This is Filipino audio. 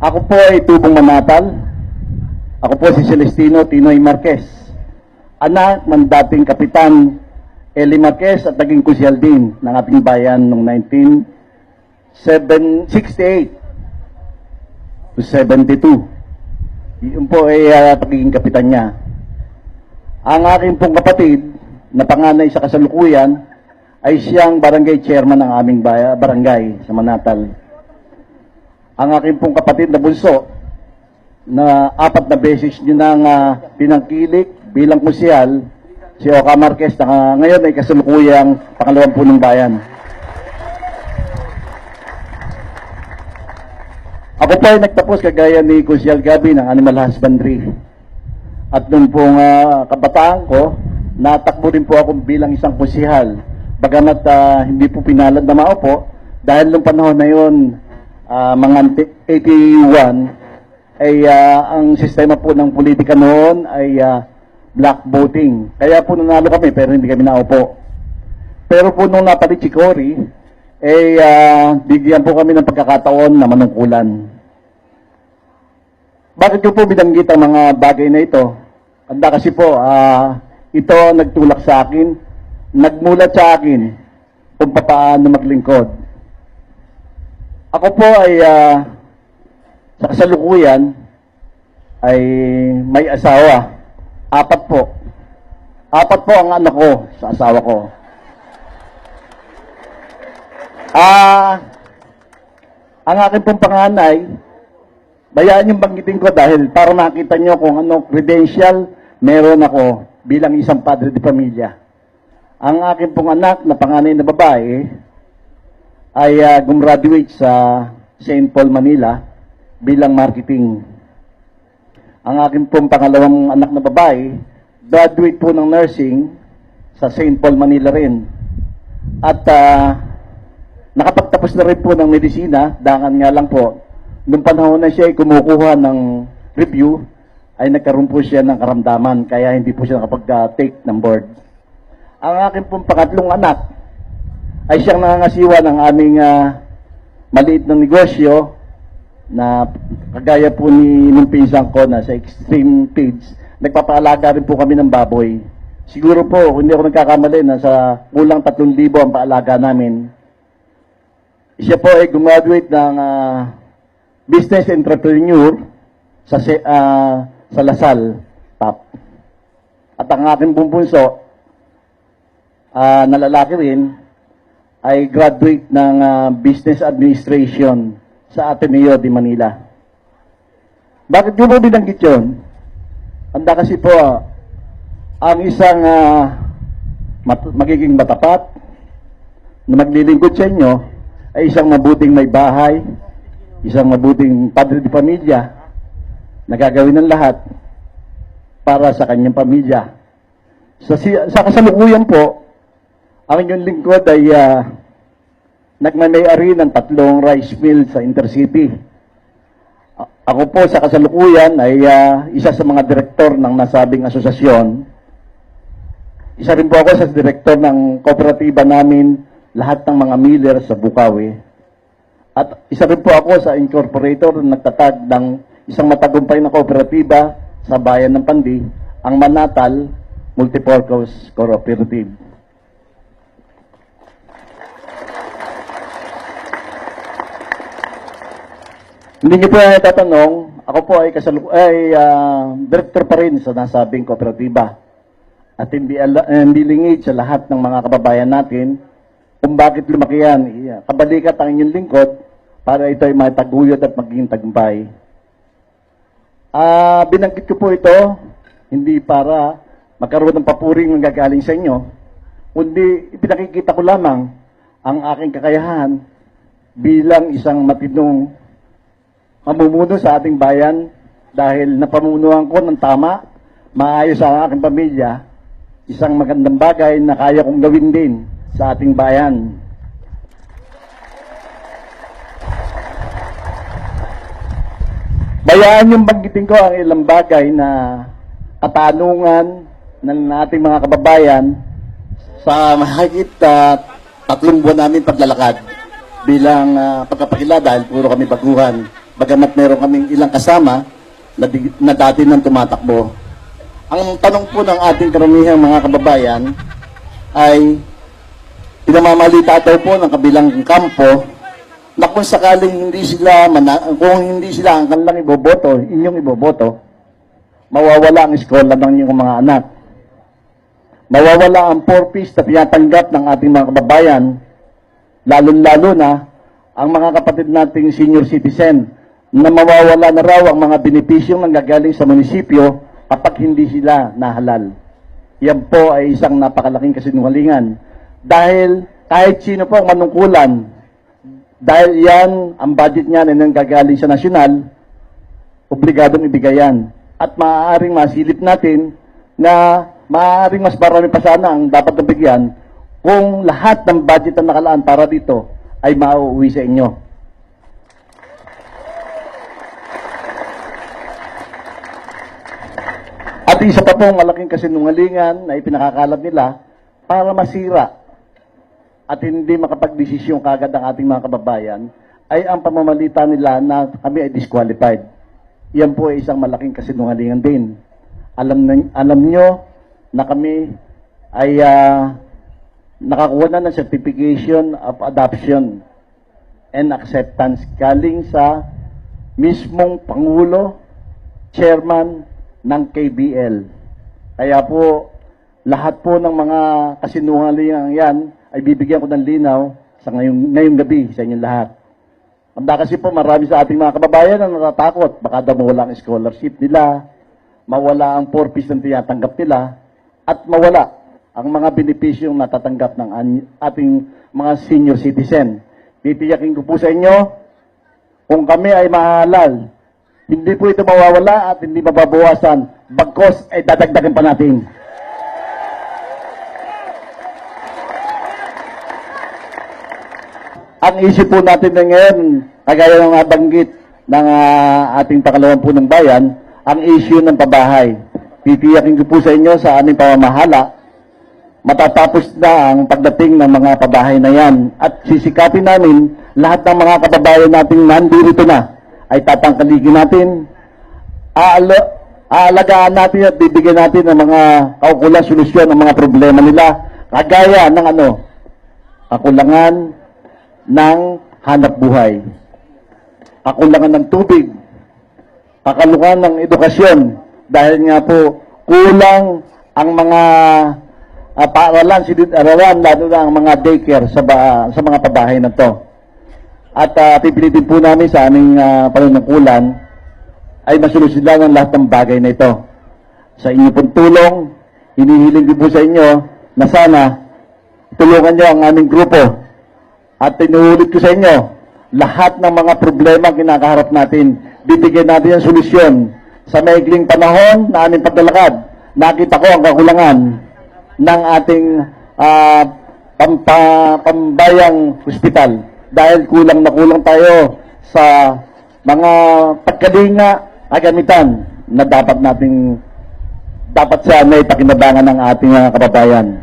Ako po ay tubong manatal. Ako po si Celestino Tinoy Marquez, anak ng dating Kapitan Eli Marquez at naging kusyal din ng ating bayan noong 1968 to 72. Yun po ay pagiging kapitan niya. Ang aking pong kapatid na panganay sa kasalukuyan ay siyang barangay chairman ng aming barangay sa Manatal. Ang aking pong kapatid na bunso na 4 na beses niyo nang pinangkilik bilang kusyal, si Oka Marquez na ngayon ay kasalukuyang pangalawang punong bayan. Ako po ay nagtapos kagaya ni Kusyal Gabi ng Animal Husbandry. At nung pong kabataan ko, natakbo din po ako bilang isang kusyal. Bagamat hindi po pinalad na maupo, dahil nung panahon na yun, mga 81, ay ang sistema po ng politika noon ay black voting. Kaya po nanalo kami pero hindi kami naupo. Pero po nung napalit si Cory, bigyan po kami ng pagkakataon na manungkulan. Bakit ko po binanggit ang mga bagay na ito? Anda kasi po, ito nagtulak sa akin, nagmulat sa akin kung paano maglingkod. Ako po ay sa kasalukuyan ay may asawa. 4 po. 4 po ang anak ko sa asawa ko. Ang aking pong panganay, bayaan yung banggitin ko dahil para makita nyo kung ano credential meron ako bilang isang padre de pamilya. Ang aking pong anak na panganay na babae ay gumraduate sa St. Paul, Manila bilang marketing. Ang aking pong pangalawang anak na babae, graduate po ng nursing sa St. Paul, Manila rin. At nakapagtapos na rin po ng medisina, dangan nga lang po, nung panahon na siya ay kumukuha ng review, ay nagkaroon po siya ng karamdaman, kaya hindi po siya nakapag-take ng board. Ang aking pong pangatlong anak, ay siyang nangangasiwa ng aming maliit na negosyo, na kagaya po ni nung pinsan ko na sa Extreme Feeds, nagpapaalaga rin po kami ng baboy. Siguro po, kung hindi ako nagkakamali, nasa kulang 3,000 ang paalaga namin. Siya po ay gumraduate ng business entrepreneur sa Lasal, TAP. At ang aking bumbunso, na lalaki rin, ay graduate ng business administration sa Ateneo de Manila. Bakit ko po binanggit yun? Anda kasi po, ang isang magiging matapat na maglilingkod sa inyo ay isang mabuting may bahay, isang mabuting padre de pamilya na gagawin ng lahat para sa kanyang pamilya. Sa kasalukuyan po, ang inyong lingkod ay nagmamay-ari ng 3 rice mill sa Intercity. Ako po sa kasalukuyan ay isa sa mga direktor ng nasabing asosasyon. Isa rin po ako sa direktor ng kooperatiba namin, lahat ng mga miller sa Bukawi. At isa rin po ako sa incorporator na nagtatag ng isang matagumpay na kooperatiba sa bayan ng Pandi, ang Manatal Multipurpose Cooperative. Hindi niyo po tatanong, ako po ay director pa rin sa nasabing kooperatiba. At hindi lingid sa lahat ng mga kababayan natin kung bakit lumaki yan. Kabalikat ang inyong lingkod para ito ay mataguyod at maging tagumpay. Binanggit ko po ito, hindi para magkaroon ng papuring nanggagaling sa inyo, kundi ipinakikita ko lamang ang aking kakayahan bilang isang matinong mamumuno sa ating bayan dahil napamunuan ko ng tama, maayos ang aking pamilya, isang magandang bagay na kaya kong gawin din sa ating bayan. Bayaan yung banggitin ko ang ilang bagay na katanungan ng ating mga kababayan sa mahigit 3 buwan namin paglalakad bilang pagkapakila dahil puro kami baguhan. bagamat meron kaming ilang kasama na dati nang tumatakbo. Ang tanong po ng ating karamihang mga kababayan ay pinamamalita daw po ng kabilang kampo na kung sakaling kung hindi sila ang kanilang iboboto, inyong iboboto, mawawala ang eskola ng inyong mga anak. Mawawala ang purpose na tinatanggap ng ating mga kababayan, lalo-lalo na ang mga kapatid nating senior citizen na mawawala na raw ang mga benepisyong nanggagaling sa munisipyo kapag hindi sila nahalal. Yan po ay isang napakalaking kasinungalingan. Dahil kahit sino po ang manungkulan, dahil yan, ang budget niya na nanggagaling sa nasyonal, obligadong ibigay yan. At maaaring masilip natin na maaaring mas marami pa sana ang dapat nabigyan kung lahat ng budget na nakalaan para dito ay mauuwi sa inyo. At isa pa pong malaking kasinungalingan na ipinakakalat nila para masira at hindi makapagdesisyon kagad ang ating mga kababayan ay ang pamamalita nila na kami ay disqualified. Yan po ay isang malaking kasinungalingan din. Alam nyo na kami ay nakakuha na ng certification of adoption and acceptance galing sa mismong Pangulo, Chairman ng KBL. Kaya po, lahat po ng mga kasinungalingan yan ay bibigyan ko ng linaw sa ngayong gabi sa inyong lahat. Handa kasi po marami sa ating mga kababayan na natatakot. Baka daw mawala ang scholarship nila, mawala ang purpose ng tinatanggap nila, at mawala ang mga benepisyong natatanggap ng ating mga senior citizen. Titiyakin ko po sa inyo, kung kami ay mahalal, hindi po ito mawawala at hindi mababawasan. Bagkos ay dadagdagan pa natin. Ang isip po natin na ngayon, kagaya ng nabanggit ng ating pakalawang punong bayan, ang issue ng pabahay. Titiyakin ko po sa inyo sa aming pamamahala, matatapos na ang pagdating ng mga pabahay na yan. At sisikapin namin, lahat ng mga kababayan nating nandito na, ay tatangkaligin natin, aalagaan natin at bibigyan natin ng mga kaukulang solusyon ng mga problema nila, kagaya ng kakulangan ng hanap buhay, kakulangan ng tubig, kakulangan ng edukasyon, dahil nga po kulang ang mga paaralan, silid-aralan, lalo na ang mga daycare sa mga pabahay na to. At pipilitin po namin sa aming panunungkulan ay masolusyonan ang lahat ng bagay na ito. Sa inyo pong tulong, hinihiling din po sa inyo na sana tulungan nyo ang aming grupo. At tinuulit ko sa inyo, lahat ng mga problema kinakaharap natin, bibigyan natin ang solusyon. Sa maikling panahon na aming paglalakad, nakita ko ang kakulangan ng ating pambayang hospital. Dahil kulang na kulang tayo sa mga pagkalinga kagamitan na dapat sana ipakinabangan ng ating mga kababayan.